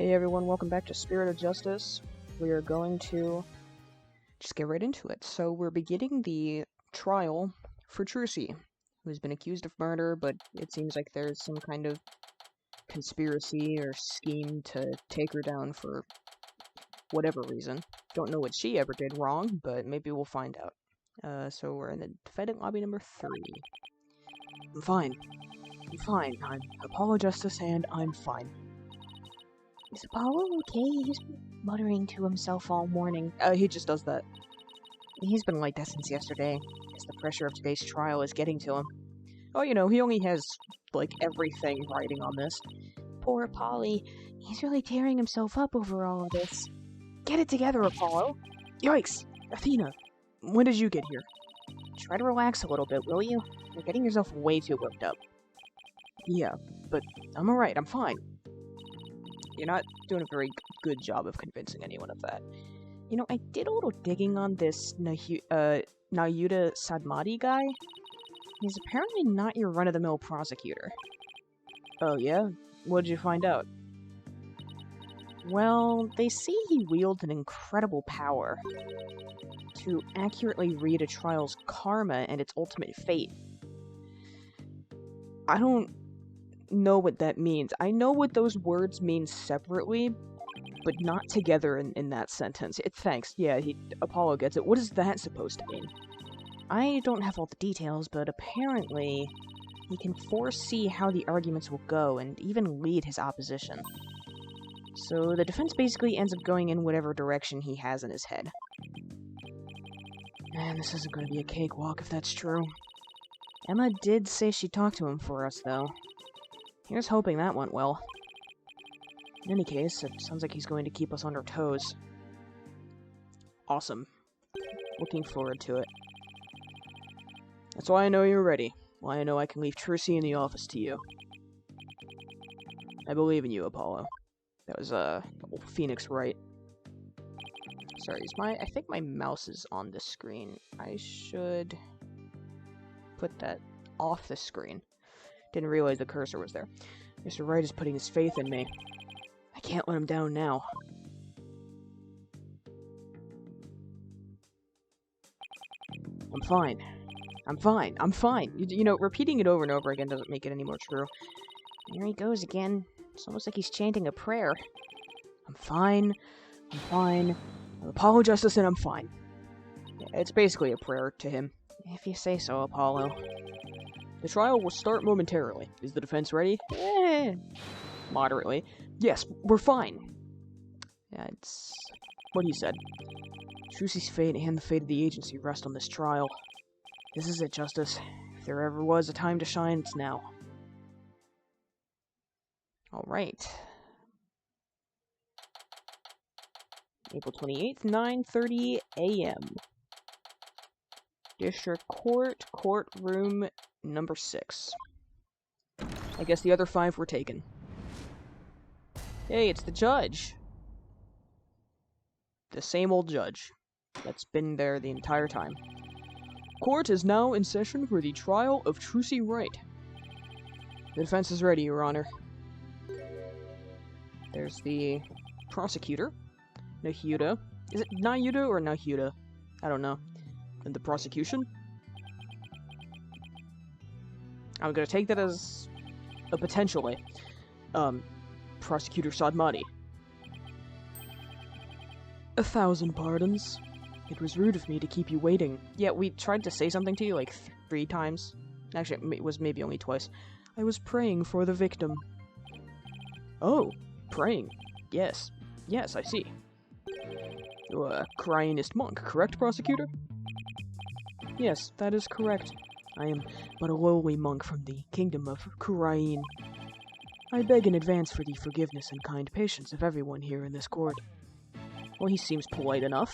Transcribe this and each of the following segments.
Hey everyone, welcome back to Spirit of Justice. We are going to just get right into it. So we're beginning the trial for Trucy, who's been accused of murder, but it seems like there's some kind of conspiracy or scheme to take her down for whatever reason. Don't know what she ever did wrong, but maybe we'll find out. So we're in the defendant lobby number 3. I'm fine. I'm Apollo Justice, and I'm fine. Is Apollo okay? He's been muttering to himself all morning. He just does that. He's been like that since yesterday, as the pressure of today's trial is getting to him. Oh, you know, he only has, like, everything riding on this. Poor Polly. He's really tearing himself up over all of this. Get it together, Apollo! Yikes! Athena, when did you get here? Try to relax a little bit, will you? You're getting yourself way too worked up. Yeah, but I'm alright, I'm fine. You're not doing a very good job of convincing anyone of that. You know, I did a little digging on this Nayuta Sadmati guy. He's apparently not your run-of-the-mill prosecutor. Oh yeah? What did you find out? Well, they say he wields an incredible power to accurately read a trial's karma and its ultimate fate. I don't know what that means. I know what those words mean separately, but not together in that sentence. Thanks. Yeah, Apollo gets it. What is that supposed to mean? I don't have all the details, but apparently he can foresee how the arguments will go and even lead his opposition. So the defense basically ends up going in whatever direction he has in his head. Man, this isn't going to be a cakewalk if that's true. Emma did say she talked to him for us, though. Here's hoping that went well. In any case, it sounds like he's going to keep us on our toes. Awesome. Looking forward to it. That's why I know you're ready. Why I know I can leave Trucy in the office to you. I believe in you, Apollo. That was, old Phoenix Wright. Sorry, I think my mouse is on the screen. I should put that off the screen. Didn't realize the cursor was there. Mr. Wright is putting his faith in me. I can't let him down now. I'm fine. You know, repeating it over and over again doesn't make it any more true. There he goes again. It's almost like he's chanting a prayer. I'm fine. I'm Apollo Justice and I'm fine. It's basically a prayer to him. If you say so, Apollo. The trial will start momentarily. Is the defense ready? Moderately. Yes, we're fine. Yeah, it's what he said. Trucy's fate and the fate of the agency rest on this trial. This is it, Justice. If there ever was a time to shine, it's now. Alright. April 28th, 9:30 a.m. District Court, courtroom number 6. I guess the other 5 were taken. Hey, it's the judge. The same old judge that's been there the entire time. Court is now in session for the trial of Trucy Wright. The defense is ready, Your Honor. There's the prosecutor, Nahuda. Is it Nayuda or Nahuda? I don't know. And the prosecution? I'm gonna take that as a potentially. Prosecutor Sadmati. 1,000 pardons. It was rude of me to keep you waiting. Yeah, we tried to say something to you like 3 times. Actually, it was maybe only twice. I was praying for the victim. Oh, praying. Yes. Yes, I see. You're a Kurainist monk, correct, prosecutor? Yes, that is correct. I am but a lowly monk from the kingdom of Kurain. I beg in advance for the forgiveness and kind patience of everyone here in this court. Well, he seems polite enough.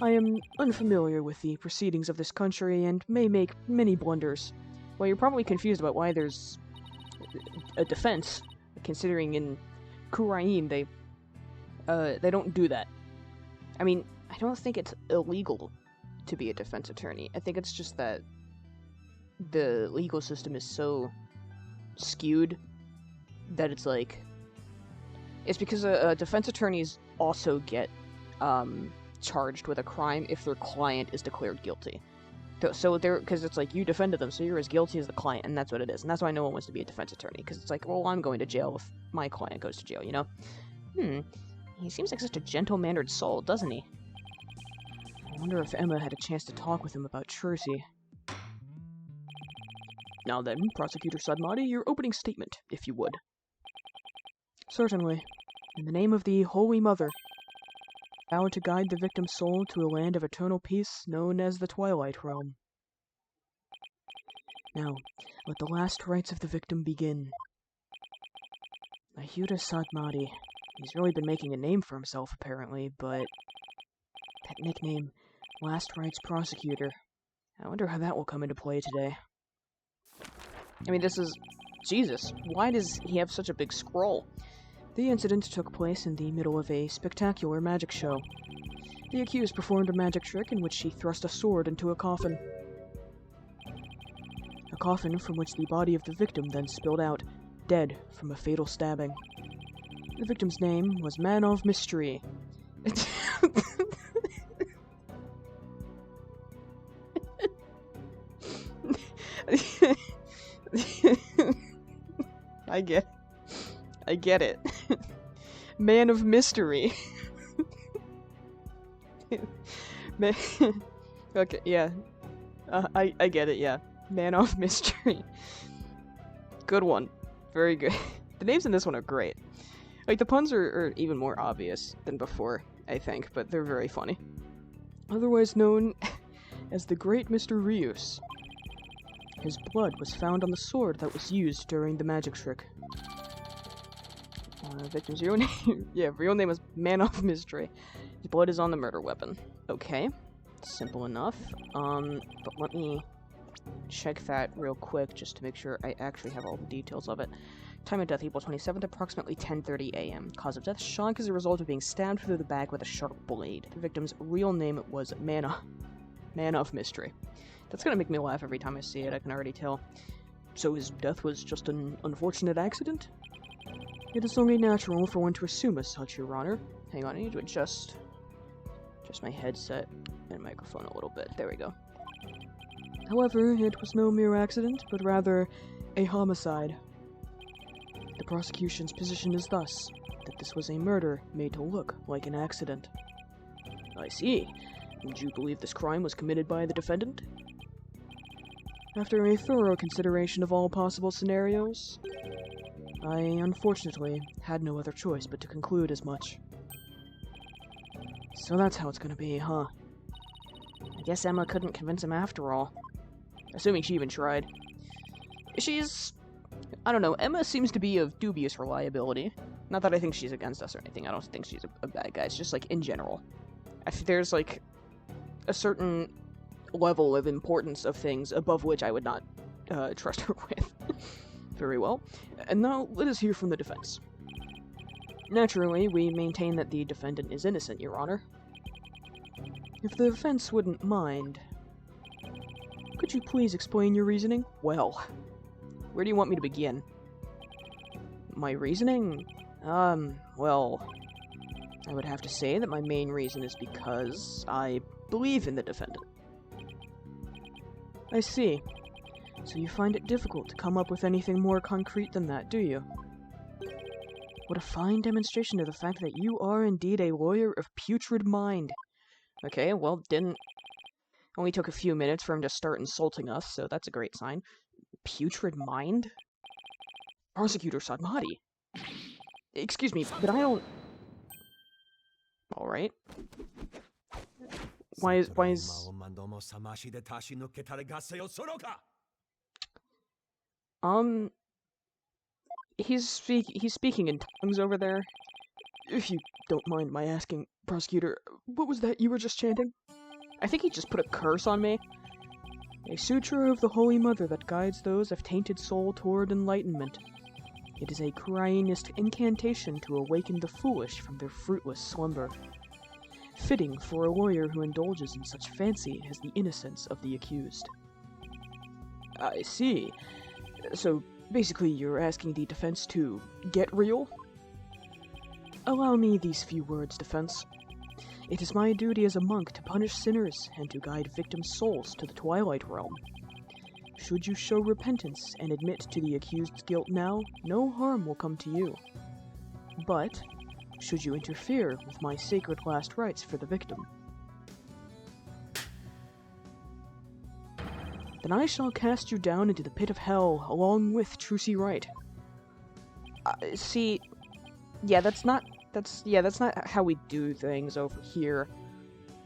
I am unfamiliar with the proceedings of this country and may make many blunders. Well, you're probably confused about why there's a defense, considering in Kurain they don't do that. I mean, I don't think it's illegal to be a defense attorney. I think it's just that the legal system is so skewed that it's like It's because defense attorneys also get charged with a crime if their client is declared guilty. So they're, because it's like, you defended them, so you're as guilty as the client, and that's what it is. And that's why no one wants to be a defense attorney, because it's like, well, I'm going to jail if my client goes to jail, you know? He seems like such a gentle-mannered soul, doesn't he? I wonder if Emma had a chance to talk with him about Trucy. Now then, Prosecutor Sadmati, your opening statement, if you would. Certainly. In the name of the Holy Mother, vow to guide the victim's soul to a land of eternal peace known as the Twilight Realm. Now, let the last rites of the victim begin. Mahuda Sadmati. He's really been making a name for himself, apparently, but that nickname, Last Rites Prosecutor, I wonder how that will come into play today. I mean, this is... Jesus, why does he have such a big scroll? The incident took place in the middle of a spectacular magic show. The accused performed a magic trick in which she thrust a sword into a coffin. A coffin from which the body of the victim then spilled out, dead from a fatal stabbing. The victim's name was Man of Mystery. I get it. Man of Mystery. Man... Okay, yeah. I get it, yeah. Man of Mystery. Good one. Very good. The names in this one are great. Like, the puns are even more obvious than before, I think, but they're very funny. Otherwise known as the Great Mr. Rius. His blood was found on the sword that was used during the magic trick. Victim's real name... yeah, real name is Man of Mystery. His blood is on the murder weapon. Okay. Simple enough. But let me check that real quick just to make sure I actually have all the details of it. Time of death, April 27th, approximately 10:30 a.m. Cause of death, shock as a result of being stabbed through the back with a sharp blade. The victim's real name was Man of Mystery. That's gonna make me laugh every time I see it, I can already tell. So his death was just an unfortunate accident? It is only natural for one to assume as such, Your Honor. Hang on, I need to adjust my headset and microphone a little bit. There we go. However, it was no mere accident, but rather a homicide. The prosecution's position is thus, that this was a murder made to look like an accident. I see. Would you believe this crime was committed by the defendant? After a thorough consideration of all possible scenarios, I, unfortunately, had no other choice but to conclude as much. So that's how it's gonna be, huh? I guess Emma couldn't convince him after all. Assuming she even tried. She's... I don't know, Emma seems to be of dubious reliability. Not that I think she's against us or anything, I don't think she's a bad guy, it's just like, in general. There's like, a certain level of importance of things above which I would not trust her with. Very well. And now, let us hear from the defense. Naturally, we maintain that the defendant is innocent, Your Honor. If the defense wouldn't mind, could you please explain your reasoning? Well, where do you want me to begin? My reasoning? Well, I would have to say that my main reason is because I believe in the defendant. I see. So you find it difficult to come up with anything more concrete than that, do you? What a fine demonstration of the fact that you are indeed a lawyer of putrid mind. Okay, well, only took a few minutes for him to start insulting us, so that's a great sign. Putrid mind? Prosecutor Sadmati. Excuse me, but I don't... Alright. Why is... He's speaking in tongues over there. If you don't mind my asking, Prosecutor, what was that you were just chanting? I think he just put a curse on me. A sutra of the Holy Mother that guides those of tainted soul toward enlightenment. It is a cryingist incantation to awaken the foolish from their fruitless slumber. Fitting for a lawyer who indulges in such fancy as the innocence of the accused. I see. So, basically, you're asking the defense to get real? Allow me these few words, defense. It is my duty as a monk to punish sinners and to guide victims' souls to the Twilight Realm. Should you show repentance and admit to the accused's guilt now, no harm will come to you. But, should you interfere with my sacred last rites for the victim, then I shall cast you down into the pit of hell along with Trucy Wright. See, yeah, that's not how we do things over here.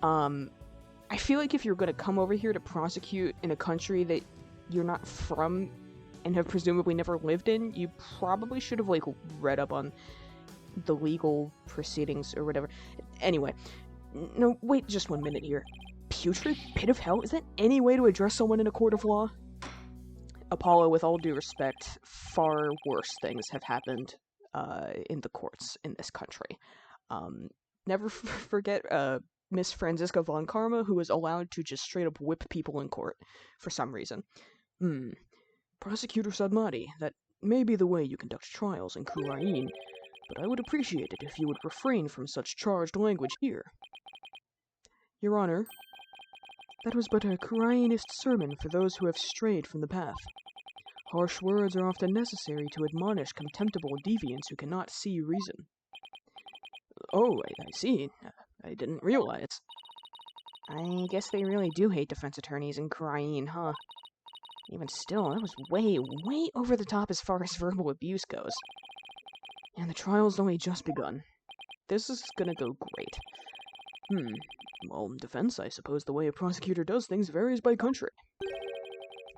I feel like if you're gonna come over here to prosecute in a country that you're not from and have presumably never lived in, you probably should have, like, read up on the legal proceedings or whatever. Anyway, no, wait just 1 minute here. Putrid pit of hell? Is that any way to address someone in a court of law? Apollo, with all due respect, far worse things have happened in the courts in this country. Never forget Miss Franziska von Karma, who was allowed to just straight up whip people in court for some reason. Prosecutor Sadmati, that may be the way you conduct trials in Kurain, but I would appreciate it if you would refrain from such charged language here. Your Honor, that was but a Kurainist sermon for those who have strayed from the path. Harsh words are often necessary to admonish contemptible deviants who cannot see reason. Oh, I see. I didn't realize. I guess they really do hate defense attorneys in Kurain, huh? Even still, that was way, way over the top as far as verbal abuse goes. And the trial's only just begun. This is gonna go great. Well, in defense, I suppose the way a prosecutor does things varies by country.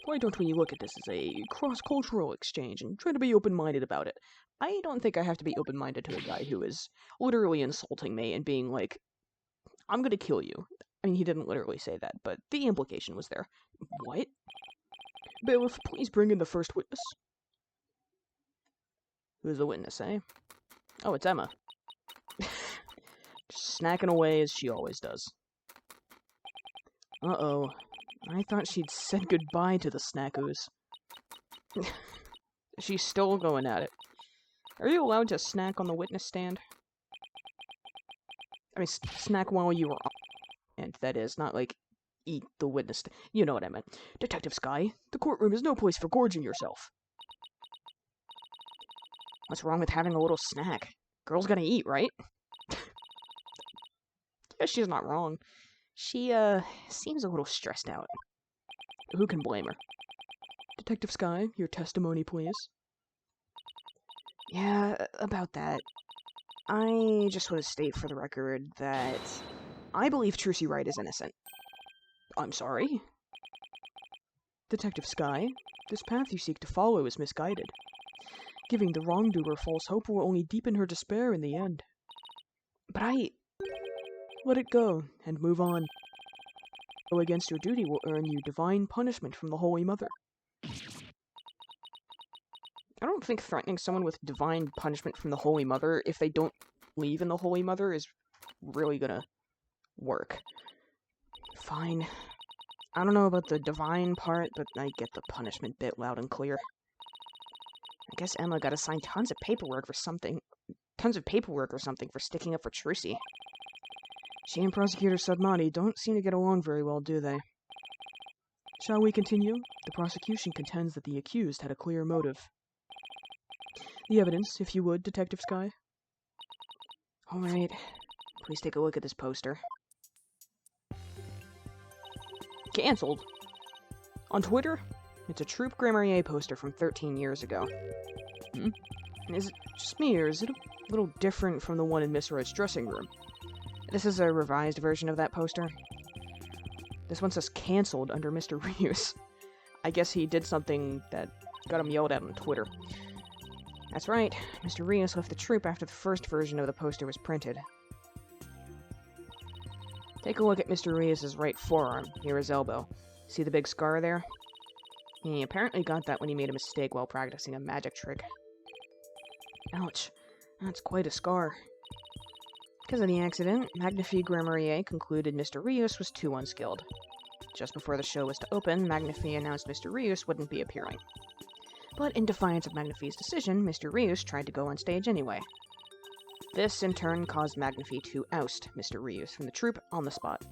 Why don't we look at this as a cross-cultural exchange and try to be open-minded about it? I don't think I have to be open-minded to a guy who is literally insulting me and being like, I'm gonna kill you. I mean, he didn't literally say that, but the implication was there. What? Bailiff, please bring in the first witness. Who's the witness, eh? Oh, it's Emma. Just snacking away as she always does. Uh-oh. I thought she'd said goodbye to the snackos. She's still going at it. Are you allowed to snack on the witness stand? I mean, snack while you are on. And that is, not like eat the witness. You know what I meant. Detective Sky, the courtroom is no place for gorging yourself. What's wrong with having a little snack? Girl's gotta eat, right? Yeah, she's not wrong. She, seems a little stressed out. Who can blame her? Detective Sky, your testimony, please. Yeah, about that. I just want to state for the record that I believe Trucy Wright is innocent. I'm sorry? Detective Sky, this path you seek to follow is misguided. Giving the wrongdoer false hope will only deepen her despair in the end. But let it go, and move on. Go against your duty will earn you divine punishment from the Holy Mother. I don't think threatening someone with divine punishment from the Holy Mother, if they don't believe in the Holy Mother, is really gonna work. Fine. I don't know about the divine part, but I get the punishment bit loud and clear. I guess Emma got assigned tons of paperwork or something for sticking up for Trucy. She and Prosecutor Sadmati don't seem to get along very well, do they? Shall we continue? The prosecution contends that the accused had a clear motive. The evidence, if you would, Detective Sky. Alright. Please take a look at this poster. Cancelled? On Twitter? It's a Troop Grammarier poster from 13 years ago. Is it just me, or is it a little different from the one in Miss Wright's dressing room? This is a revised version of that poster. This one says cancelled under Mr. Rios. I guess he did something that got him yelled at on Twitter. That's right, Mr. Rios left the troop after the first version of the poster was printed. Take a look at Mr. Rios' right forearm, near his elbow. See the big scar there? He apparently got that when he made a mistake while practicing a magic trick. Ouch, that's quite a scar. Because of the accident, Magnifi Grammarier concluded Mr. Rios was too unskilled. Just before the show was to open, Magnifi announced Mr. Rios wouldn't be appearing. But in defiance of Magnifi's decision, Mr. Rios tried to go on stage anyway. This, in turn, caused Magnify to oust Mr. Rios from the troop on the spot.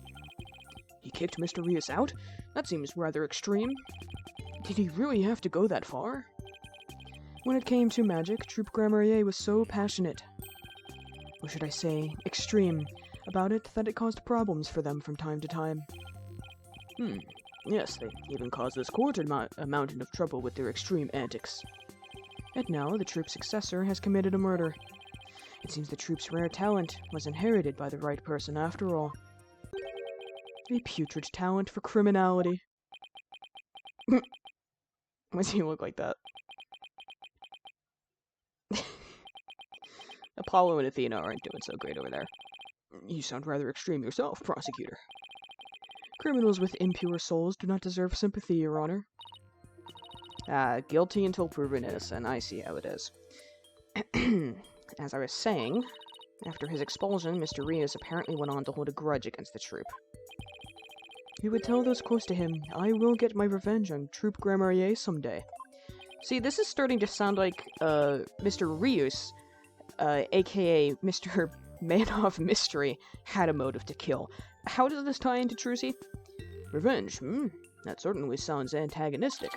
He kicked Mr. Rios out? That seems rather extreme. Did he really have to go that far? When it came to magic, Troop Grammarier was so passionate, or should I say, extreme, about it that it caused problems for them from time to time. Yes, they even caused this court a mountain of trouble with their extreme antics. And now the troop's successor has committed a murder. It seems the troop's rare talent was inherited by the right person after all. A putrid talent for criminality. Why does he look like that? Apollo and Athena aren't doing so great over there. You sound rather extreme yourself, prosecutor. Criminals with impure souls do not deserve sympathy, Your Honor. Guilty until proven innocent. I see how it is. As I was saying, after his expulsion, Mr. Rios apparently went on to hold a grudge against the troop. He would tell those close to him, I will get my revenge on Troop Grammarier someday. See, this is starting to sound like, Mr. Rios, aka Mr. Man of Mystery, had a motive to kill. How does this tie into Trucy? Revenge, that certainly sounds antagonistic.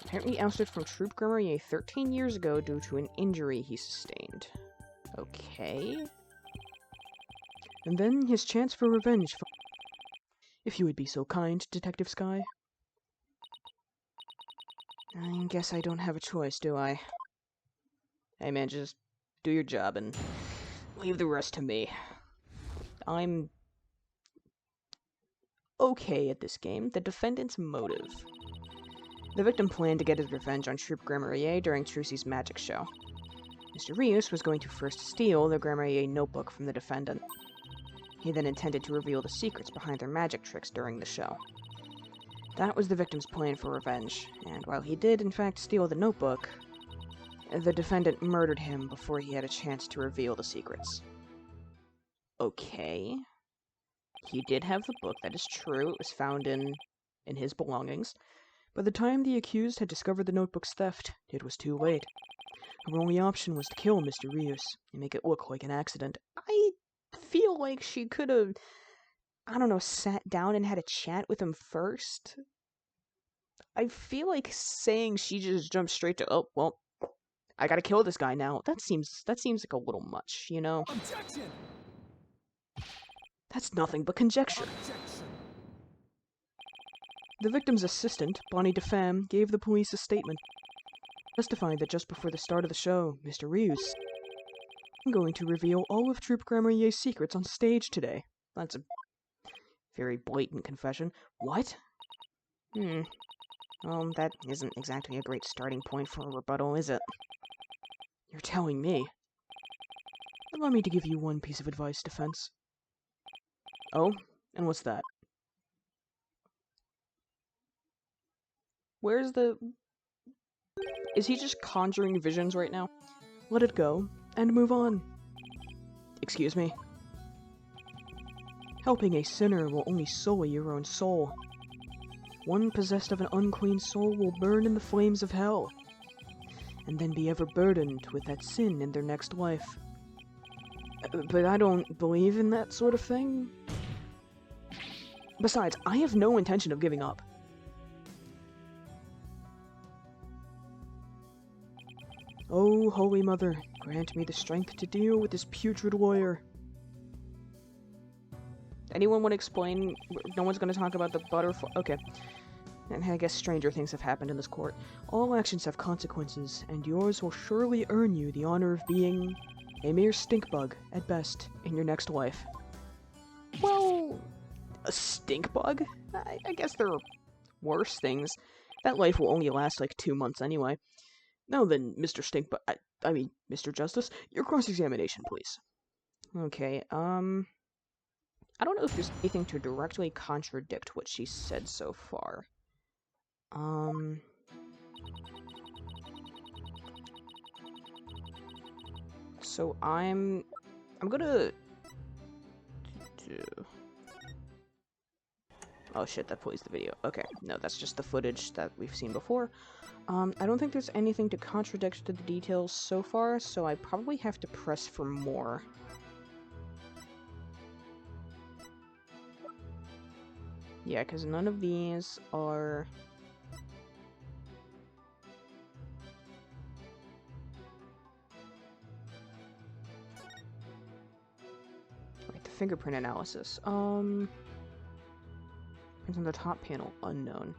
Apparently ousted from Troop Grammarier 13 years ago due to an injury he sustained. Okay. And then his chance for revenge. If you would be so kind, Detective Sky. I guess I don't have a choice, do I? Hey man, just do your job and leave the rest to me. I'm okay at this game. The defendant's motive. The victim planned to get his revenge on Troop Grammarier during Trucy's magic show. Mr. Rios was going to first steal the Grammarier notebook from the defendant. He then intended to reveal the secrets behind their magic tricks during the show. That was the victim's plan for revenge, and while he did in fact steal the notebook, the defendant murdered him before he had a chance to reveal the secrets. Okay. He did have the book, that is true. It was found in his belongings. By the time the accused had discovered the notebook's theft, it was too late. Her only option was to kill Mr. Rios and make it look like an accident. I feel like she could have, I don't know, sat down and had a chat with him first. I feel like saying she just jumped straight to, oh, well, I gotta kill this guy now. That seems like a little much, you know? Objection! That's nothing but conjecture. Objection! The victim's assistant, Bonnie DeFam, gave the police a statement, testifying that just before the start of the show, Mr. Rios, I'm going to reveal all of Troop Grammarier's secrets on stage today. That's a very blatant confession. What? Well, that isn't exactly a great starting point for a rebuttal, is it? You're telling me. Allow me to give you one piece of advice, defense. Oh? And what's that? Where's the... Is he just conjuring visions right now? Let it go, and move on. Excuse me? Helping a sinner will only sully your own soul. One possessed of an unclean soul will burn in the flames of hell, and then be ever burdened with that sin in their next life. But I don't believe in that sort of thing. Besides, I have no intention of giving up. Oh, Holy Mother, grant me the strength to deal with this putrid lawyer. Anyone want to explain? No one's going to talk about the butterfly? Okay. And I guess stranger things have happened in this court. All actions have consequences, and yours will surely earn you the honor of being a mere stink bug, at best, in your next life. Well, a stink bug? I guess there are worse things. That life will only last like 2 months anyway. Now then, Mr. Stinkbug, I mean, Mr. Justice, your cross-examination, please. Okay, I don't know if there's anything to directly contradict what she said so far. So I'm gonna do... Oh shit, that plays the video. Okay, no, that's just the footage that we've seen before. I don't think there's anything to contradict the details so far, so I probably have to press for more. Yeah, because none of these are... Right, the fingerprint analysis. Prints on the top panel, unknown.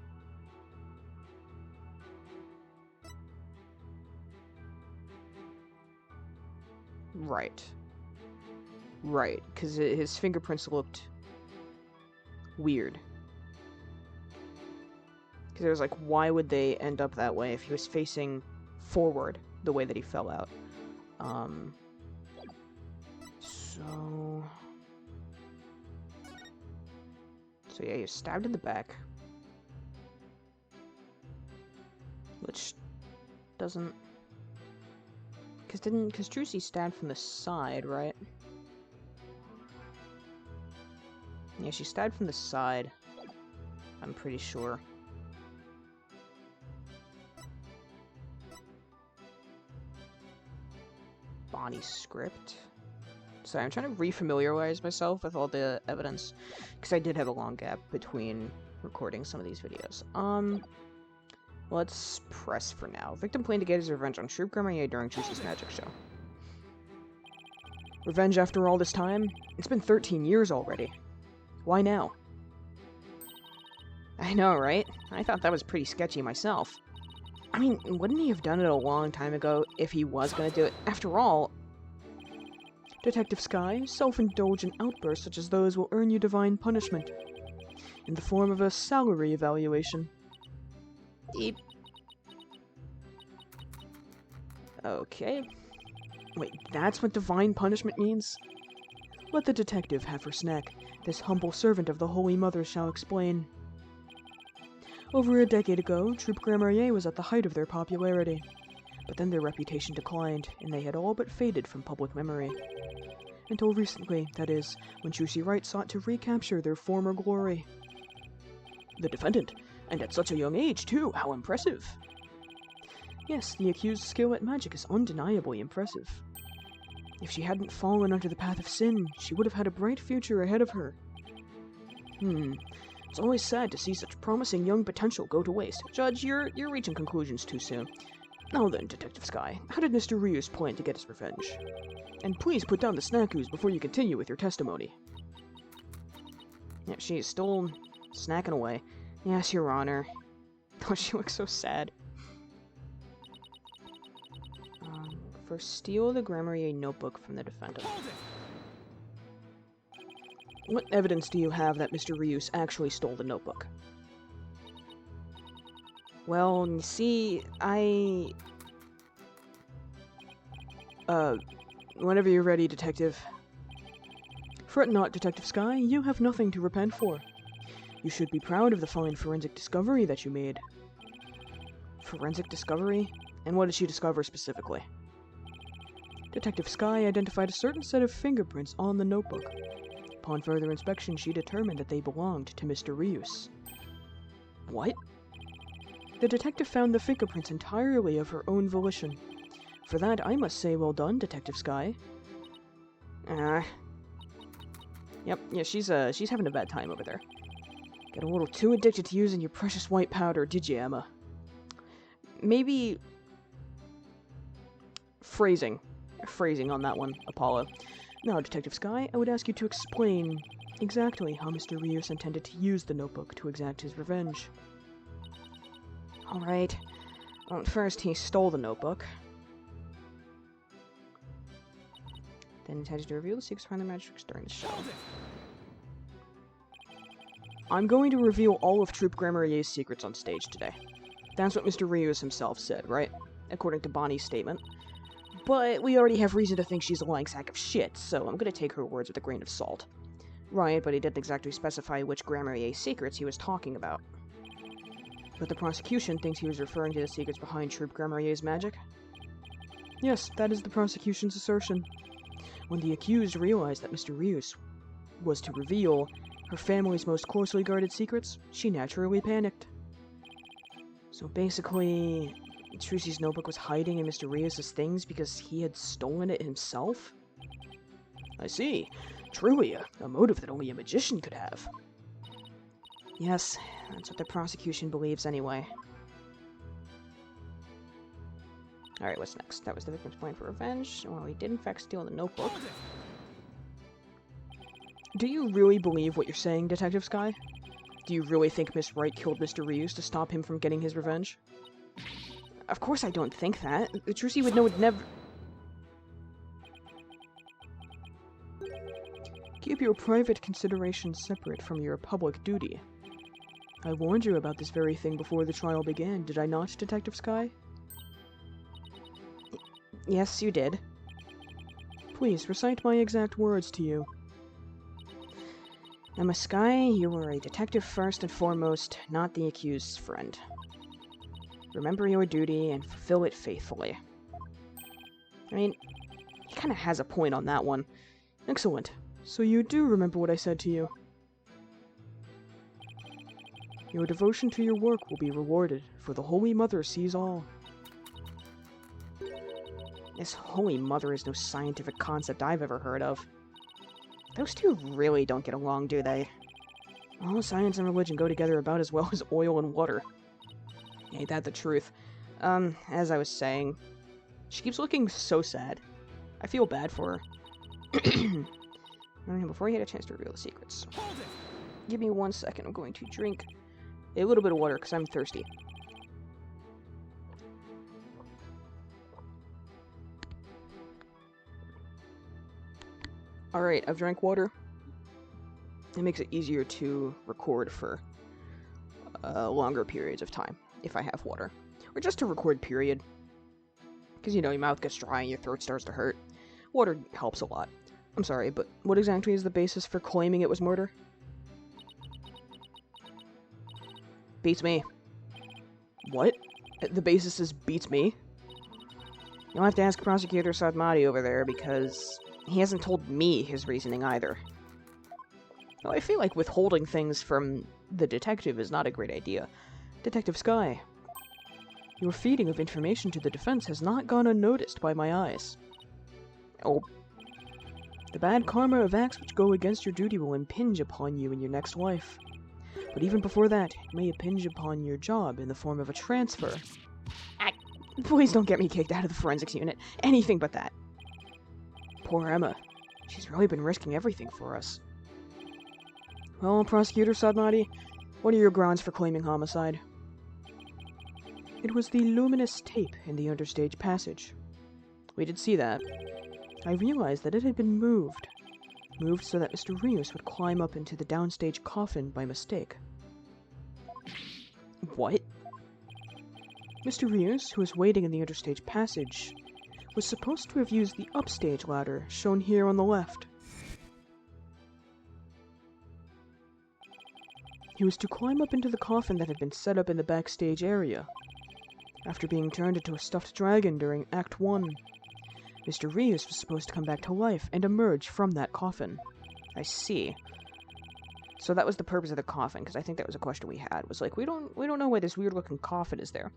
Right. Right, because his fingerprints looked weird. Because it was like, why would they end up that way if he was facing forward the way that he fell out? So yeah, he was stabbed in the back. Which doesn't... Because Trucy stabbed from the side, right? Yeah, she stabbed from the side. I'm pretty sure. Bonnie's script. Sorry, I'm trying to refamiliarize myself with all the evidence, because I did have a long gap between recording some of these videos. Let's press for now. Victim planned to get his revenge on Troop Grenier during Trucy's magic show. Revenge after all this time? It's been 13 years already. Why now? I know, right? I thought that was pretty sketchy myself. I mean, wouldn't he have done it a long time ago if he was gonna do it? After all... Detective Skye, self-indulgent outbursts such as those will earn you divine punishment. In the form of a salary evaluation. Eep. Okay. Wait, that's what divine punishment means? Let the detective have her snack. This humble servant of the Holy Mother shall explain. Over a decade ago, Troop Grenier was at the height of their popularity. But then their reputation declined, and they had all but faded from public memory. Until recently, that is, when Trucy Wright sought to recapture their former glory. The defendant? And at such a young age, too! How impressive! Yes, the accused's skill at magic is undeniably impressive. If she hadn't fallen under the path of sin, she would have had a bright future ahead of her. It's always sad to see such promising young potential go to waste. Judge, you're reaching conclusions too soon. Now then, Detective Skye, how did Mr. Rios plan to get his revenge? And please put down the snackoos before you continue with your testimony. Yeah, she is still snacking away. Yes, Your Honor. Oh, she looks so sad. First, steal the Grenier notebook from the defendant. What evidence do you have that Mr. Rios actually stole the notebook? Well, you see, whenever you're ready, Detective. Fret not, Detective Skye, you have nothing to repent for. You should be proud of the fine forensic discovery that you made. Forensic discovery? And what did she discover specifically? Detective Skye identified a certain set of fingerprints on the notebook. Upon further inspection, she determined that they belonged to Mr. Rios. What? The detective found the fingerprints entirely of her own volition. For that, I must say well done, Detective Skye. Yep, yeah, she's having a bad time over there. Got a little too addicted to using your precious white powder, did you, Emma? Maybe... Phrasing on that one, Apollo. Now, Detective Skye, I would ask you to explain exactly how Mr. Rios intended to use the notebook to exact his revenge. Alright. Well, first, he stole the notebook. Then intended to reveal the secrets behind the magic tricks during the show. I'm going to reveal all of Troop Grenier's secrets on stage today. That's what Mr. Rios himself said, right? According to Bonnie's statement. But we already have reason to think she's a lying sack of shit, so I'm gonna take her words with a grain of salt. Right, but he didn't exactly specify which Grenier's secrets he was talking about. But the prosecution thinks he was referring to the secrets behind Troop Grenier's magic? Yes, that is the prosecution's assertion. When the accused realized that Mr. Rios was to reveal her family's most closely guarded secrets, she naturally panicked. So basically, Trucy's notebook was hiding in Mr. Rios' things because he had stolen it himself? I see. Truly, a motive that only a magician could have. Yes, that's what the prosecution believes anyway. Alright, what's next? That was the victim's plan for revenge. Well, he did in fact steal the notebook. Do you really believe what you're saying, Detective Sky? Do you really think Miss Wright killed Mr. Rios to stop him from getting his revenge? Of course I don't think that. Trucy would know it never... Keep your private considerations separate from your public duty. I warned you about this very thing before the trial began, did I not, Detective Sky? Yes, you did. Please, recite my exact words to you. Emma Sky, you were a detective first and foremost, not the accused's friend. Remember your duty and fulfill it faithfully. I mean, he kind of has a point on that one. Excellent. So you do remember what I said to you. Your devotion to your work will be rewarded, for the Holy Mother sees all. This Holy Mother is no scientific concept I've ever heard of. Those two really don't get along, do they? Well, science and religion go together about as well as oil and water. Ain't that the truth? As I was saying, she keeps looking so sad. I feel bad for her. Before you had a chance to reveal the secrets. Give me 1 second, I'm going to drink a little bit of water, because I'm thirsty. Alright, I've drank water. It makes it easier to record for longer periods of time, if I have water. Or just to record, period. Because, you know, your mouth gets dry and your throat starts to hurt. Water helps a lot. I'm sorry, but what exactly is the basis for claiming it was murder? Beats me. What? The basis is beats me? You'll have to ask Prosecutor Sadmati over there, because he hasn't told me his reasoning either. Well, I feel like withholding things from the detective is not a great idea. Detective Sky, your feeding of information to the defense has not gone unnoticed by my eyes. Oh. The bad karma of acts which go against your duty will impinge upon you in your next life. But even before that, it may impinge upon your job in the form of a transfer. Please don't get me kicked out of the forensics unit. Anything but that. Poor Emma. She's really been risking everything for us. Well, Prosecutor Sadmati, what are your grounds for claiming homicide? It was the luminous tape in the understage passage. We did see that. I realized that it had been moved. Moved so that Mr. Rios would climb up into the downstage coffin by mistake. What? Mr. Rios, who was waiting in the understage passage, was supposed to have used the upstage ladder shown here on the left. He was to climb up into the coffin that had been set up in the backstage area. After being turned into a stuffed dragon during Act 1, Mr. Rios was supposed to come back to life and emerge from that coffin. I see. So that was the purpose of the coffin, because I think that was a question we had. Was like, we don't know why this weird-looking coffin is there.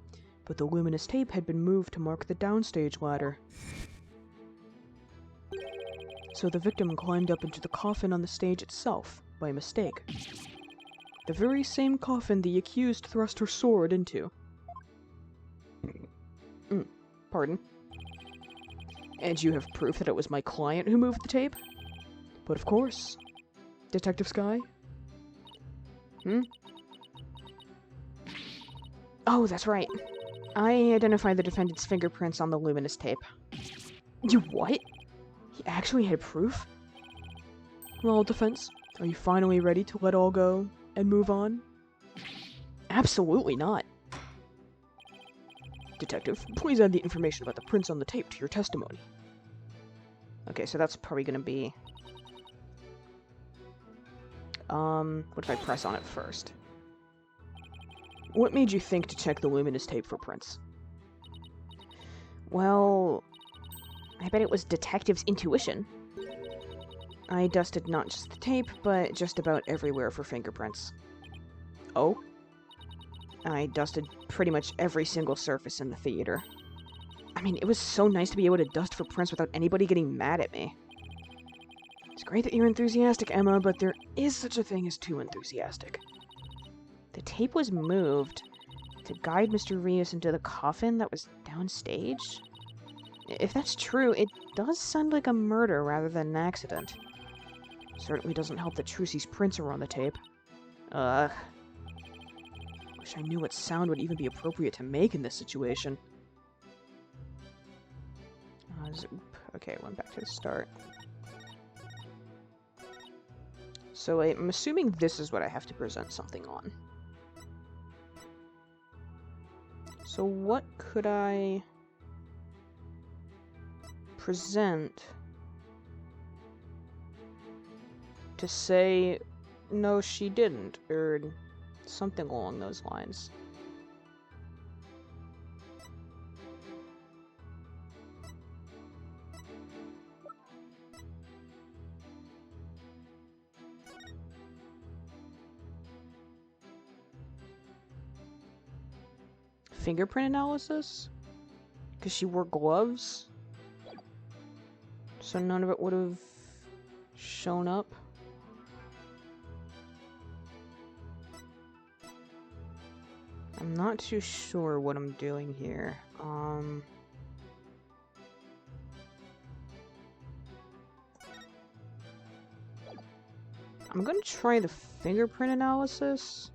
But the luminous tape had been moved to mark the downstage ladder. So the victim climbed up into the coffin on the stage itself, by mistake. The very same coffin the accused thrust her sword into. Pardon? And you have proof that it was my client who moved the tape? But of course. Detective Sky? Oh, that's right. I identified the defendant's fingerprints on the luminous tape. You what? He actually had proof? Well, defense, are you finally ready to let all go and move on? Absolutely not. Detective, please add the information about the prints on the tape to your testimony. Okay, so that's probably gonna be... what if I press on it first? What made you think to check the luminous tape for prints? Well... I bet it was Detective's intuition. I dusted not just the tape, but just about everywhere for fingerprints. Oh? I dusted pretty much every single surface in the theater. I mean, it was so nice to be able to dust for prints without anybody getting mad at me. It's great that you're enthusiastic, Emma, but there is such a thing as too enthusiastic. The tape was moved to guide Mr. Rios into the coffin that was downstage? If that's true, it does sound like a murder rather than an accident. Certainly doesn't help that Trucy's prints are on the tape. Ugh. Wish I knew what sound would even be appropriate to make in this situation. Okay, went back to the start. So I'm assuming this is what I have to present something on. So what could I present to say, no, she didn't, or something along those lines? Fingerprint analysis? Because she wore gloves? So none of it would have shown up? I'm not too sure what I'm doing here. I'm gonna try the fingerprint analysis.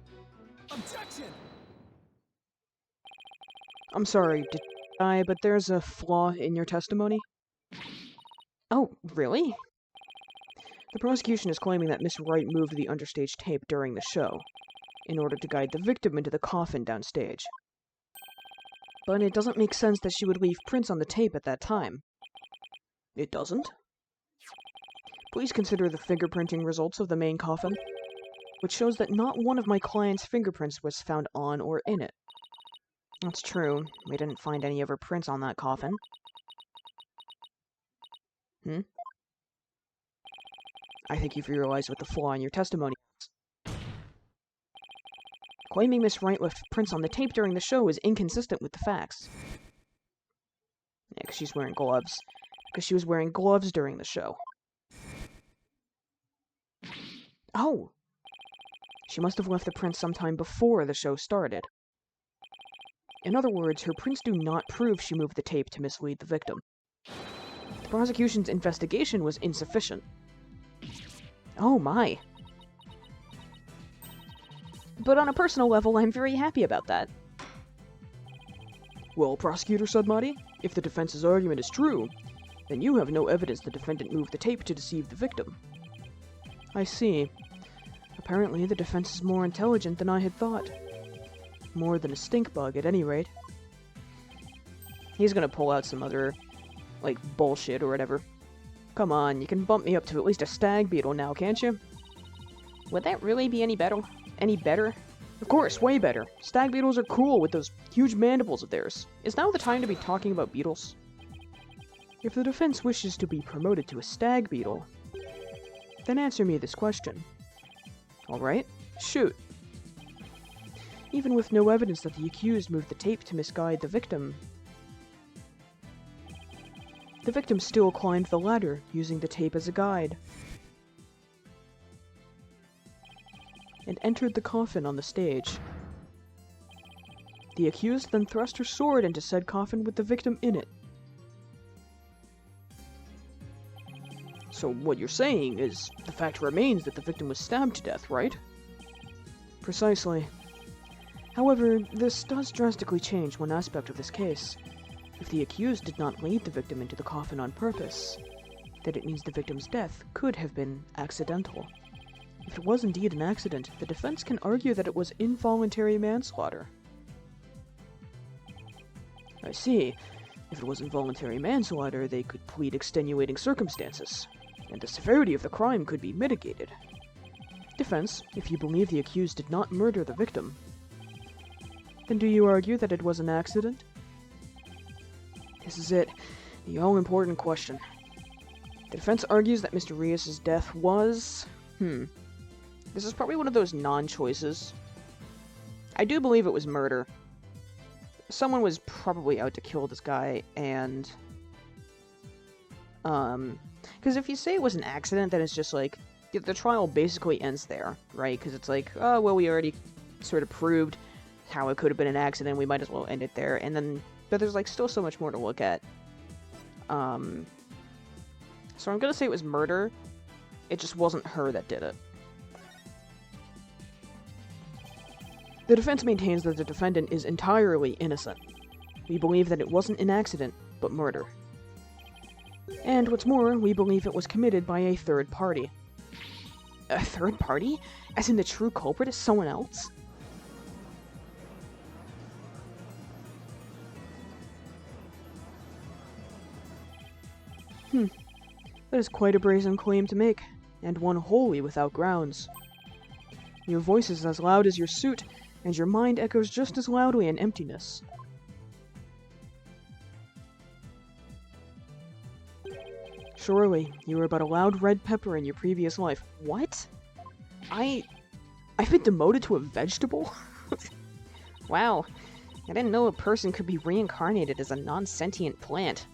Objection! I'm sorry, but there's a flaw in your testimony. Oh, really? The prosecution is claiming that Miss Wright moved the understage tape during the show, in order to guide the victim into the coffin downstage. But it doesn't make sense that she would leave prints on the tape at that time. It doesn't? Please consider the fingerprinting results of the main coffin, which shows that not one of my client's fingerprints was found on or in it. That's true. We didn't find any of her prints on that coffin. I think you've realized what the flaw in your testimony is. Claiming Miss Wright left prints on the tape during the show is inconsistent with the facts. Yeah, because she's wearing gloves. Because she was wearing gloves during the show. Oh! She must have left the prints sometime before the show started. In other words, her prints do not prove she moved the tape to mislead the victim. The prosecution's investigation was insufficient. Oh my. But on a personal level, I'm very happy about that. Well, Prosecutor Sudmati, if the defense's argument is true, then you have no evidence the defendant moved the tape to deceive the victim. I see. Apparently, the defense is more intelligent than I had thought. More than a stink bug, at any rate. He's gonna pull out some other, like, bullshit or whatever. Come on, you can bump me up to at least a stag beetle now, can't you? Would that really be any better? Any better? Of course, way better. Stag beetles are cool with those huge mandibles of theirs. Is now the time to be talking about beetles? If the defense wishes to be promoted to a stag beetle, then answer me this question. Alright, shoot. Even with no evidence that the accused moved the tape to misguide the victim still climbed the ladder, using the tape as a guide, and entered the coffin on the stage. The accused then thrust her sword into said coffin with the victim in it. So what you're saying is, the fact remains that the victim was stabbed to death, right? Precisely. However, this does drastically change one aspect of this case. If the accused did not lead the victim into the coffin on purpose, then it means the victim's death could have been accidental. If it was indeed an accident, the defense can argue that it was involuntary manslaughter. I see. If it was involuntary manslaughter, they could plead extenuating circumstances, and the severity of the crime could be mitigated. Defense, if you believe the accused did not murder the victim, then do you argue that it was an accident? This is it, the all-important question. The defense argues that Mr. Rios' death was... This is probably one of those non-choices. I do believe it was murder. Someone was probably out to kill this guy, and... Because if you say it was an accident, then it's just like... The trial basically ends there, right? Because it's like, oh, well, we already sort of proved how it could have been an accident, we might as well end it there, and then... But there's, like, still so much more to look at. So I'm gonna say it was murder. It just wasn't her that did it. The defense maintains that the defendant is entirely innocent. We believe that it wasn't an accident, but murder. And what's more, we believe it was committed by a third party. A third party? As in the true culprit is someone else? That is quite a brazen claim to make, and one wholly without grounds. Your voice is as loud as your suit, and your mind echoes just as loudly in emptiness. Surely, you were but a loud red pepper in your previous life. What? I've been demoted to a vegetable? Wow, I didn't know a person could be reincarnated as a non-sentient plant.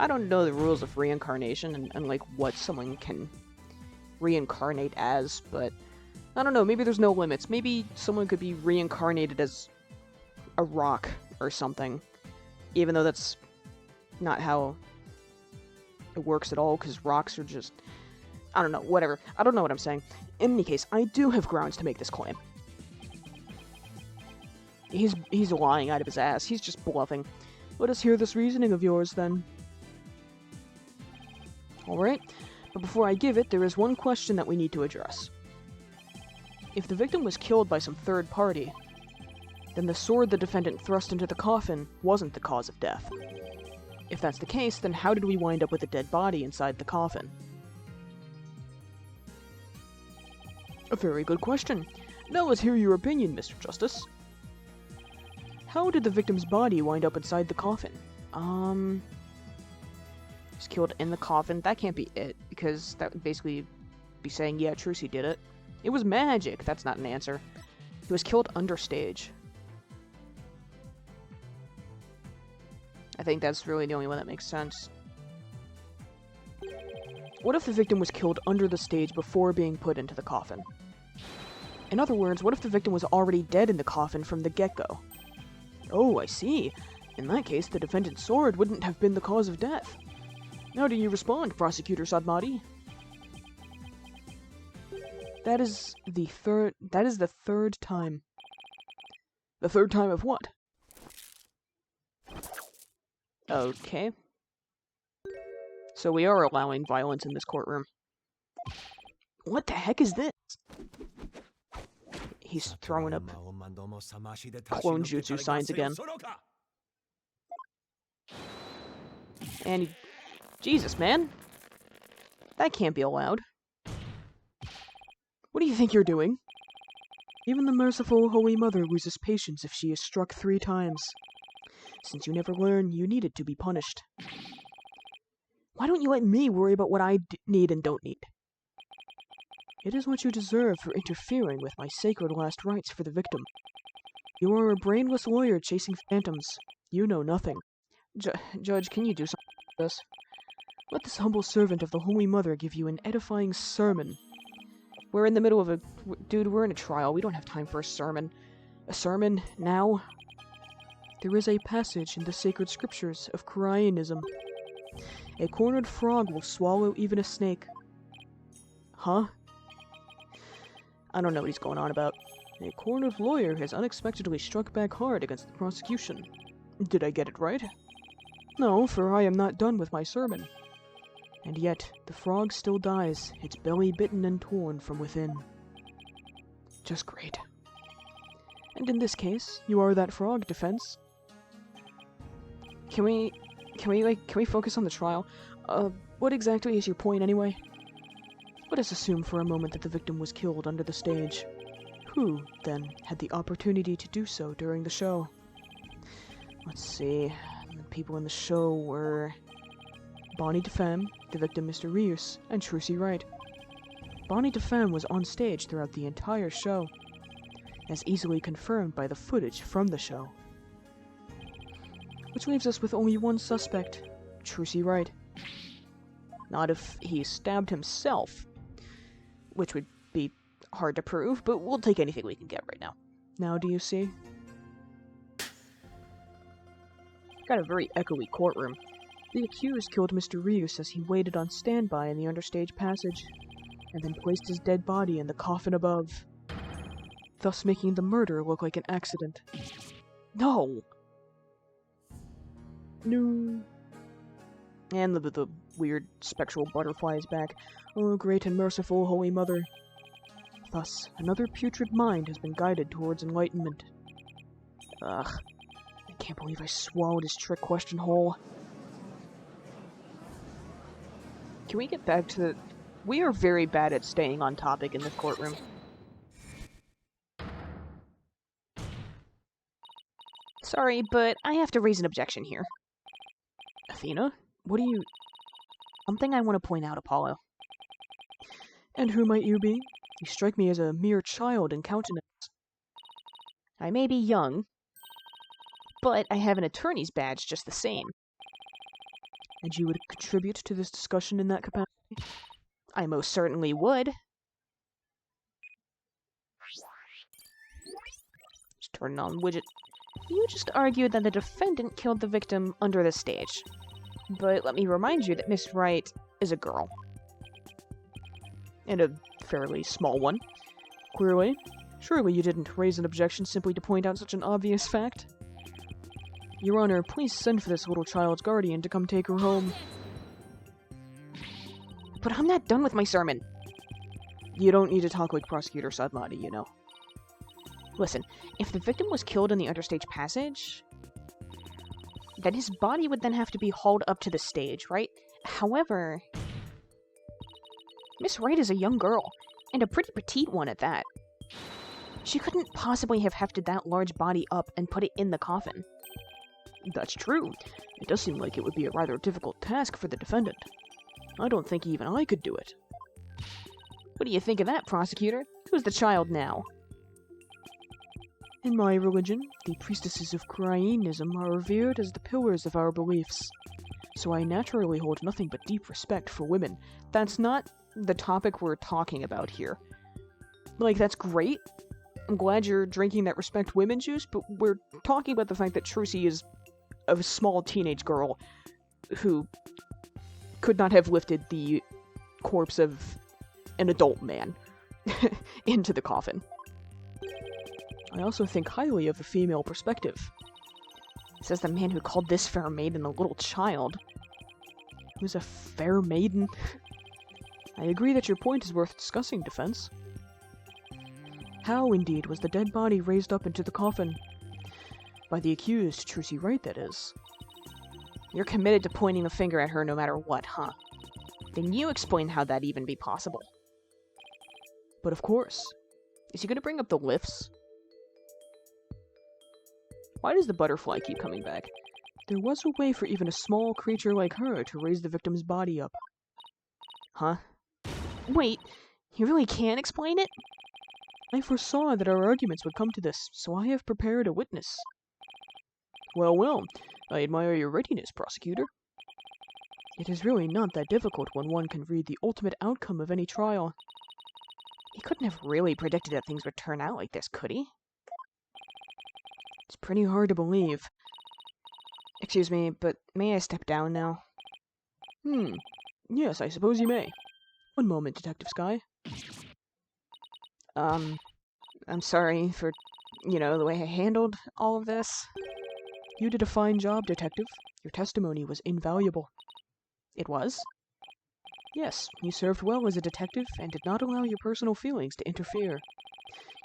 I don't know the rules of reincarnation and like what someone can reincarnate as, but I don't know, maybe there's no limits. Maybe someone could be reincarnated as a rock or something, even though that's not how it works at all, because rocks are just... I don't know, whatever. I don't know what I'm saying. In any case, I do have grounds to make this claim. He's lying out of his ass. He's just bluffing. Let us hear this reasoning of yours, then. Alright, but before I give it, there is one question that we need to address. If the victim was killed by some third party, then the sword the defendant thrust into the coffin wasn't the cause of death. If that's the case, then how did we wind up with a dead body inside the coffin? A very good question. Now let's hear your opinion, Mr. Justice. How did the victim's body wind up inside the coffin? He was killed in the coffin. That can't be it, because that would basically be saying, yeah, Trucy did it. It was magic. That's not an answer. He was killed understage. I think that's really the only one that makes sense. What if the victim was killed under the stage before being put into the coffin? In other words, what if the victim was already dead in the coffin from the get-go? Oh, I see. In that case, the defendant's sword wouldn't have been the cause of death. How do you respond, Prosecutor Sadmati? That is the third time. The third time of what? Okay. So we are allowing violence in this courtroom. What the heck is this? He's throwing up clone jutsu signs again. And he... Jesus, man. That can't be allowed. What do you think you're doing? Even the merciful Holy Mother loses patience if she is struck 3 times. Since you never learn, you needed to be punished. Why don't you let me worry about what I need and don't need? It is what you deserve for interfering with my sacred last rites for the victim. You are a brainless lawyer chasing phantoms. You know nothing. Judge, can you do something about this? Let this humble servant of the Holy Mother give you an edifying sermon. We're in the middle of a... Dude, we're in a trial. We don't have time for a sermon. A sermon? Now? There is a passage in the sacred scriptures of Koreanism. A cornered frog will swallow even a snake. Huh? I don't know what he's going on about. A cornered lawyer has unexpectedly struck back hard against the prosecution. Did I get it right? No, for I am not done with my sermon. And yet, the frog still dies, its belly bitten and torn from within. Just great. And in this case, you are that frog, defense. Can we focus on the trial? What exactly is your point anyway? Let us assume for a moment that the victim was killed under the stage. Who, then, had the opportunity to do so during the show? Let's see. The people in the show were... Bonnie DeFemme, the victim Mr. Rios, and Trucy Wright. Bonnie DeFemme was on stage throughout the entire show, as easily confirmed by the footage from the show. Which leaves us with only one suspect, Trucy Wright. Not if he stabbed himself, which would be hard to prove, but we'll take anything we can get right now. Now do you see? Got a very echoey courtroom. The accused killed Mr. Rios as he waited on standby in the understage passage, and then placed his dead body in the coffin above, thus making the murder look like an accident. No! No. And the weird spectral butterfly is back. Oh, great and merciful Holy Mother. Thus, another putrid mind has been guided towards enlightenment. Ugh. I can't believe I swallowed his trick question whole. Can we get back to the... We are very bad at staying on topic in this courtroom. Sorry, but I have to raise an objection here. Athena? What do you... Something I want to point out, Apollo. And who might you be? You strike me as a mere child in countenance. I may be young, but I have an attorney's badge just the same. And you would contribute to this discussion in that capacity? I most certainly would. Just turn on widget. You just argued that the defendant killed the victim under the stage. But let me remind you that Miss Wright is a girl. And a fairly small one. Clearly. Surely you didn't raise an objection simply to point out such an obvious fact? Your Honor, please send for this little child's guardian to come take her home. But I'm not done with my sermon. You don't need to talk like Prosecutor Sadmati, you know. Listen, if the victim was killed in the understage passage, then his body would then have to be hauled up to the stage, right? However, Miss Wright is a young girl, and a pretty petite one at that. She couldn't possibly have hefted that large body up and put it in the coffin. That's true. It does seem like it would be a rather difficult task for the defendant. I don't think even I could do it. What do you think of that, Prosecutor? Who's the child now? In my religion, the priestesses of Cryanism are revered as the pillars of our beliefs. So I naturally hold nothing but deep respect for women. That's not the topic we're talking about here. Like, that's great. I'm glad you're drinking that respect women juice, but we're talking about the fact that Trucy is a small teenage girl who could not have lifted the corpse of an adult man into the coffin. I also think highly of the female perspective. Says the man who called this fair maiden a little child. Who's a fair maiden? I agree that your point is worth discussing, defense. How, indeed, was the dead body raised up into the coffin? By the accused, Trucy Wright, that is. You're committed to pointing the finger at her no matter what, huh? Then you explain how that'd even be possible. But of course. Is he gonna bring up the lifts? Why does the butterfly keep coming back? There was a way for even a small creature like her to raise the victim's body up. Huh? Wait, you really can't explain it? I foresaw that our arguments would come to this, so I have prepared a witness. Well, well, I admire your readiness, Prosecutor. It is really not that difficult when one can read the ultimate outcome of any trial. He couldn't have really predicted that things would turn out like this, could he? It's pretty hard to believe. Excuse me, but may I step down now? Yes, I suppose you may. One moment, Detective Skye. I'm sorry for, the way I handled all of this. You did a fine job, Detective. Your testimony was invaluable. It was? Yes, you served well as a detective and did not allow your personal feelings to interfere.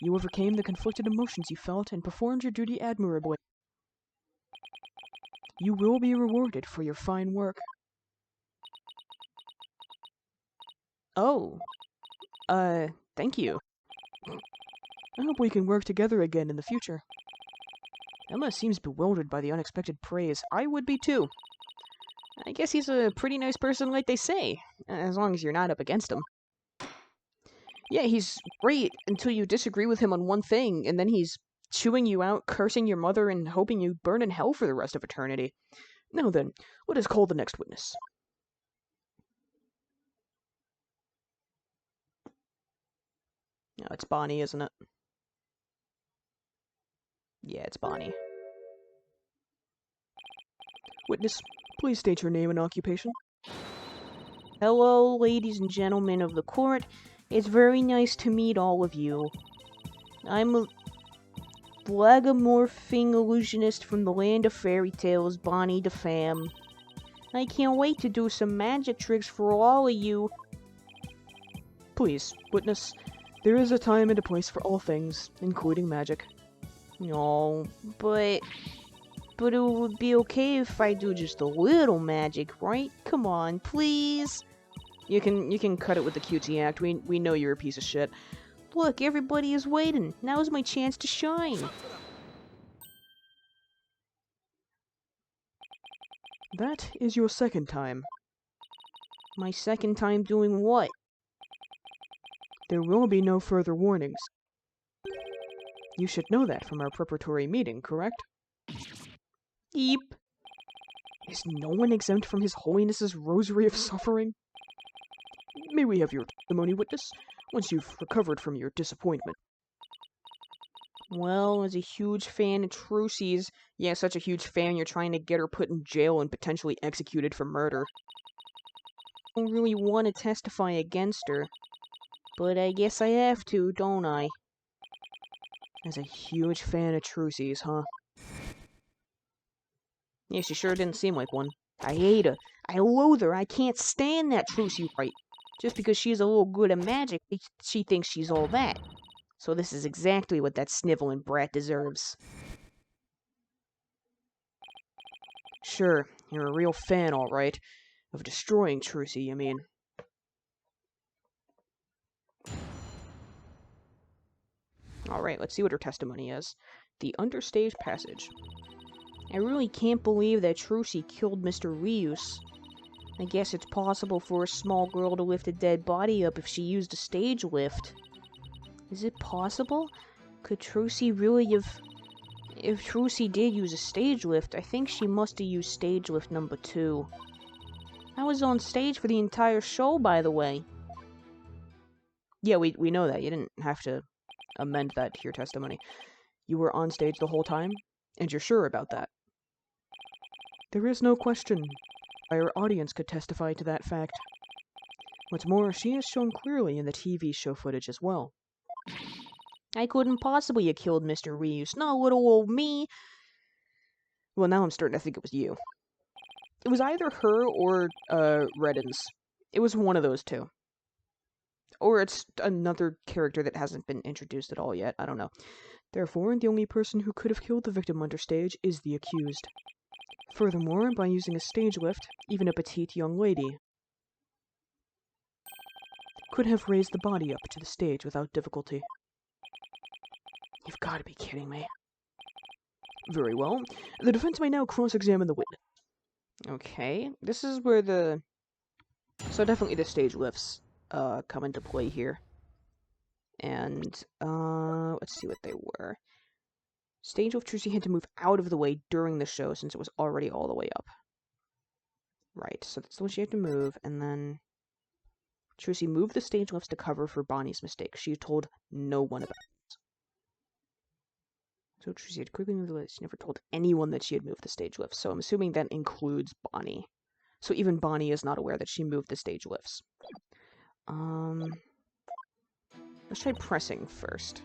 You overcame the conflicted emotions you felt and performed your duty admirably. You will be rewarded for your fine work. Oh. Thank you. I hope we can work together again in the future. Emma seems bewildered by the unexpected praise. I would be too. I guess he's a pretty nice person like they say, as long as you're not up against him. Yeah, he's great until you disagree with him on one thing, and then he's chewing you out, cursing your mother, and hoping you burn in hell for the rest of eternity. Now then, let us call the next witness. No, it's Bonnie, isn't it? Yeah, it's Bonnie. Witness, please state your name and occupation. Hello, ladies and gentlemen of the court. It's very nice to meet all of you. I'm a blagomorphing illusionist from the land of fairy tales, Bonnie DeFam. I can't wait to do some magic tricks for all of you. Please, witness, there is a time and a place for all things, including magic. No, but it would be okay if I do just a little magic, right? Come on, please. You can cut it with the cutesy act. We know you're a piece of shit. Look, everybody is waiting. Now's my chance to shine. That is your second time. My second time doing what? There will be no further warnings. You should know that from our preparatory meeting, correct? Eep. Is no one exempt from His Holiness's rosary of suffering? May we have your testimony, witness, once you've recovered from your disappointment? Well, as a huge fan of Trucy's, Yeah, such a huge fan you're trying to get her put in jail and potentially executed for murder. I don't really want to testify against her. But I guess I have to, don't I? As a huge fan of Trucy's, huh? Yeah, she sure didn't seem like one. I hate her. I loathe her. I can't stand that Trucy right. Just because she's a little good at magic, she thinks she's all that. So this is exactly what that sniveling brat deserves. Sure, you're a real fan, all right. Of destroying Trucy, you mean. Alright, let's see what her testimony is. The understage passage. I really can't believe that Trucy killed Mr. Rius. I guess it's possible for a small girl to lift a dead body up if she used a stage lift. Is it possible? Could Trucy really have... If Trucy did use a stage lift, I think she must have used stage lift number 2. I was on stage for the entire show, by the way. Yeah, we know that. You didn't have to amend that to your testimony. You were on stage the whole time, and you're sure about that. There is no question. Our audience could testify to that fact. What's more, she is shown clearly in the TV show footage as well. I couldn't possibly have killed Mr. Rius, not little old me. Well, now I'm starting to think it was you. It was either her or, Reddens. It was one of those two. Or it's another character that hasn't been introduced at all yet, I don't know. Therefore, the only person who could have killed the victim under stage is the accused. Furthermore, by using a stage lift, even a petite young lady could have raised the body up to the stage without difficulty. You've got to be kidding me. Very well. The defense may now cross-examine the witness. Okay, this is where the... So definitely the stage lifts come into play here. And, let's see what they were. Stage lift Trucy had to move out of the way during the show since it was already all the way up. Right, so that's when she had to move, and then... Trucy moved the stage lifts to cover for Bonnie's mistake. She told no one about it. So Trucy had quickly moved the lifts. She never told anyone that she had moved the stage lifts, so I'm assuming that includes Bonnie. So even Bonnie is not aware that she moved the stage lifts. Let's try pressing first.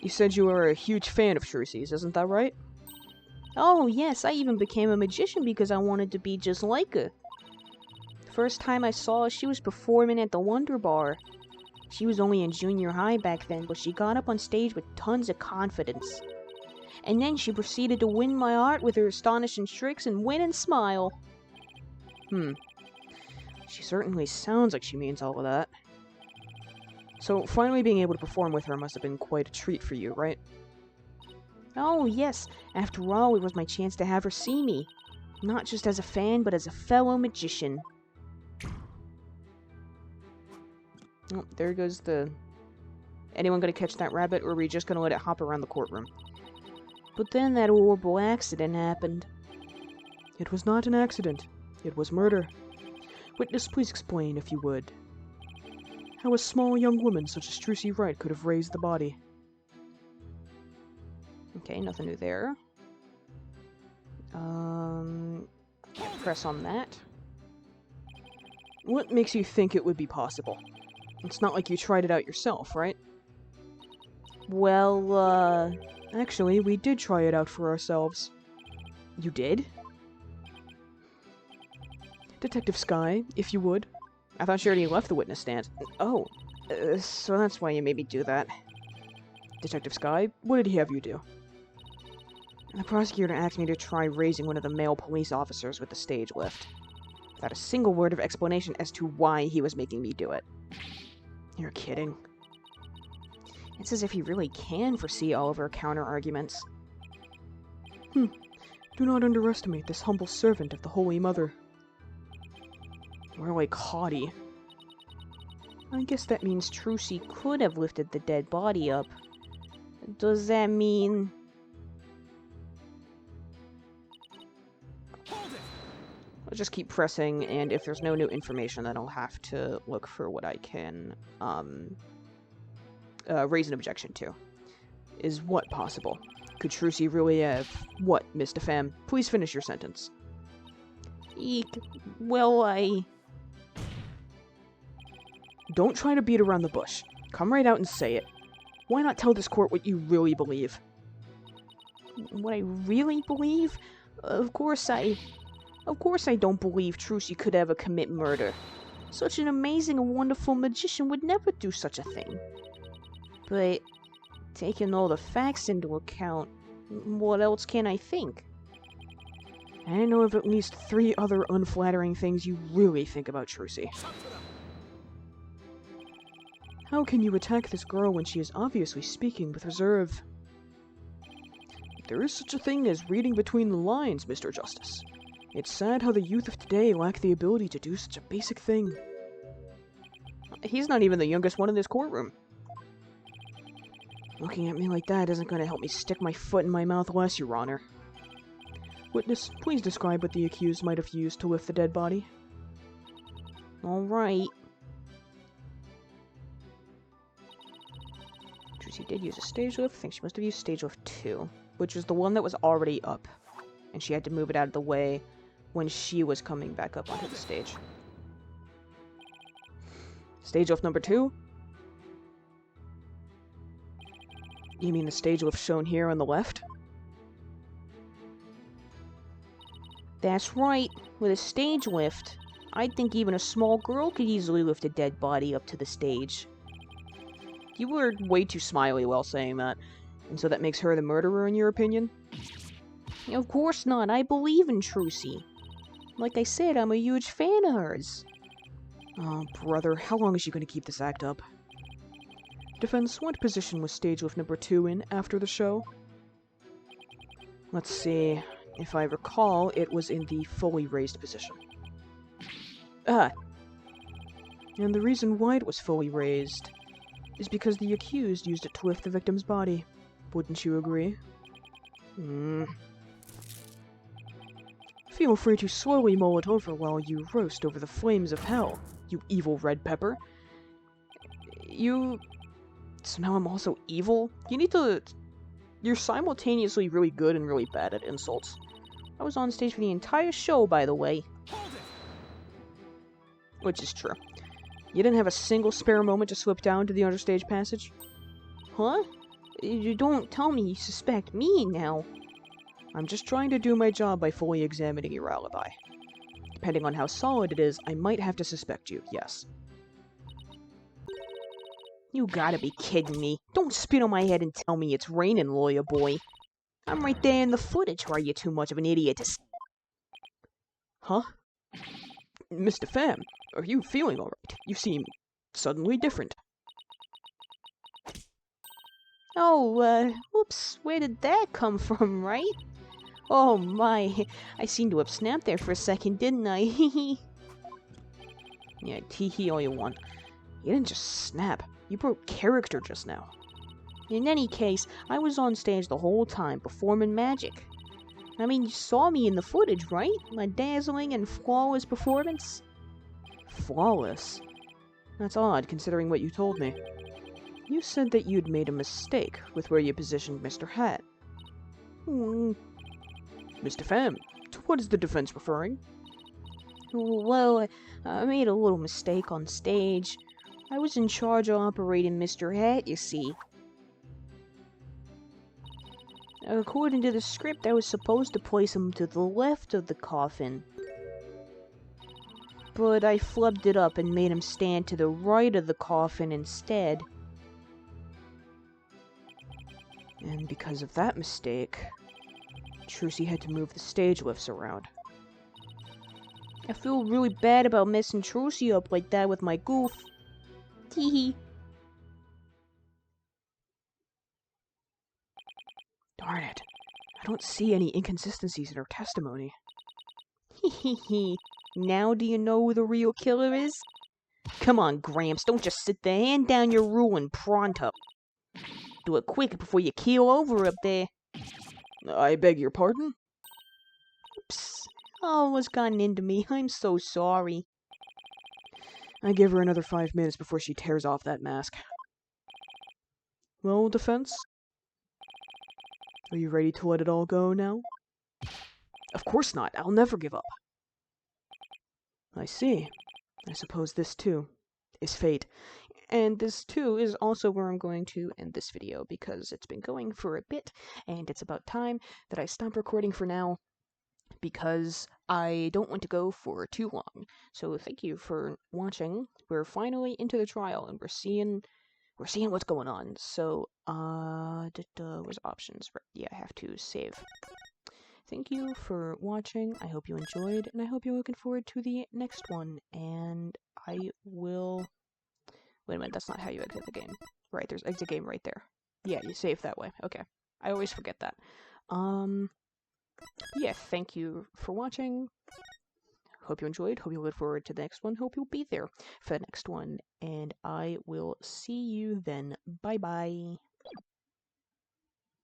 You said you were a huge fan of Trucy's, isn't that right? Oh, yes, I even became a magician because I wanted to be just like her. First time I saw her, she was performing at the Wonder Bar. She was only in junior high back then, but she got up on stage with tons of confidence. And then she proceeded to win my heart with her astonishing tricks and win and smile. She certainly sounds like she means all of that. So finally being able to perform with her must have been quite a treat for you, right? Oh, yes. After all, it was my chance to have her see me. Not just as a fan, but as a fellow magician. Oh, there goes the... Anyone gonna catch that rabbit, or are we just gonna let it hop around the courtroom? But then that horrible accident happened. It was not an accident. It was murder. Witness, please explain, if you would, how a small young woman such as Trucy Wright could have raised the body. Okay, nothing new there. Press on that. What makes you think it would be possible? It's not like you tried it out yourself, right? Well, Actually, we did try it out for ourselves. You did? Detective Skye, if you would. I thought she already left the witness stand. Oh, so that's why you made me do that. Detective Skye, what did he have you do? The prosecutor asked me to try raising one of the male police officers with the stage lift, without a single word of explanation as to why he was making me do it. You're kidding. It's as if he really can foresee all of our counter-arguments. Do not underestimate this humble servant of the Holy Mother. More like haughty. I guess that means Trucy could have lifted the dead body up. Does that mean... I'll just keep pressing, and if there's no new information, then I'll have to look for what I can, raise an objection to. Is what possible? Could Trucy really have... What, Mr. Pham? Please finish your sentence. Eek. Well, Don't try to beat around the bush. Come right out and say it. Why not tell this court what you really believe? What I really believe? Of course I don't believe Trucy could ever commit murder. Such an amazing and wonderful magician would never do such a thing. But, taking all the facts into account, what else can I think? I know of at least 3 other unflattering things you really think about Trucy. How can you attack this girl when she is obviously speaking with reserve? There is such a thing as reading between the lines, Mr. Justice. It's sad how the youth of today lack the ability to do such a basic thing. He's not even the youngest one in this courtroom. Looking at me like that isn't going to help me stick my foot in my mouth less, Your Honor. Witness, please describe what the accused might have used to lift the dead body. All right. Trucy did use a stage lift. I think she must have used stage lift 2, which was the one that was already up, and she had to move it out of the way when she was coming back up onto the stage. Stage lift number 2? You mean the stage lift shown here on the left? That's right. With a stage lift, I think even a small girl could easily lift a dead body up to the stage. You were way too smiley while saying that, and so that makes her the murderer in your opinion? Of course not. I believe in Trucy. Like I said, I'm a huge fan of hers. Oh, brother, how long is she going to keep this act up? Defense, what position was stage lift number 2 in after the show? Let's see. If I recall, it was in the fully raised position. And the reason why it was fully raised is because the accused used it to lift the victim's body. Wouldn't you agree? Feel free to slowly mull it over while you roast over the flames of hell, you evil red pepper. So now I'm also evil? You're simultaneously really good and really bad at insults. I was on stage for the entire show, by the way. Which is true. You didn't have a single spare moment to slip down to the understage passage? Huh? You don't tell me you suspect me now. I'm just trying to do my job by fully examining your alibi. Depending on how solid it is, I might have to suspect you, yes. You gotta be kidding me. Don't spit on my head and tell me it's raining, lawyer boy. I'm right there in the footage, or are you too much of an idiot to... Huh? Mr. Pham, are you feeling alright? You seem suddenly different. Oh, whoops, where did that come from, right? Oh my, I seem to have snapped there for a second, didn't I? Yeah, tee-hee all you want. You didn't just snap, you broke character just now. In any case, I was on stage the whole time, performing magic. I mean, you saw me in the footage, right? My dazzling and flawless performance? Flawless? That's odd, considering what you told me. You said that you'd made a mistake with where you positioned Mr. Hat. Hmm, Mr. Pham, to what is the defense referring? well, I made a little mistake on stage. I was in charge of operating Mr. Hat, you see. According to the script, I was supposed to place him to the left of the coffin. But I flubbed it up and made him stand to the right of the coffin instead. And because of that mistake, Trucy had to move the stage lifts around. I feel really bad about messing Trucy up like that with my goof. Teehee. Darn it. I don't see any inconsistencies in her testimony. Hehehe. Now do you know who the real killer is? Come on, Gramps, don't just sit there. Hand down your rule and pronto. Do it quick before you keel over up there. I beg your pardon? Oops. Oh, what's gotten into me? I'm so sorry. I give her another 5 minutes before she tears off that mask. Well, defense? Are you ready to let it all go now? Of course not. I'll never give up. I see. I suppose this, too, is fate. And this, too, is also where I'm going to end this video, because it's been going for a bit, and it's about time that I stop recording for now, because I don't want to go for too long. So thank you for watching. We're finally into the trial, and we're seeing what's going on. So, where's options? Yeah, I have to save. Thank you for watching. I hope you enjoyed, and I hope you're looking forward to the next one. And I will... Wait a minute, that's not how you exit the game. Right, there's exit game right there. Yeah, you save that way. Okay. I always forget that. Yeah, thank you for watching. Hope you enjoyed. Hope you look forward to the next one. Hope you'll be there for the next one. And I will see you then. Bye-bye.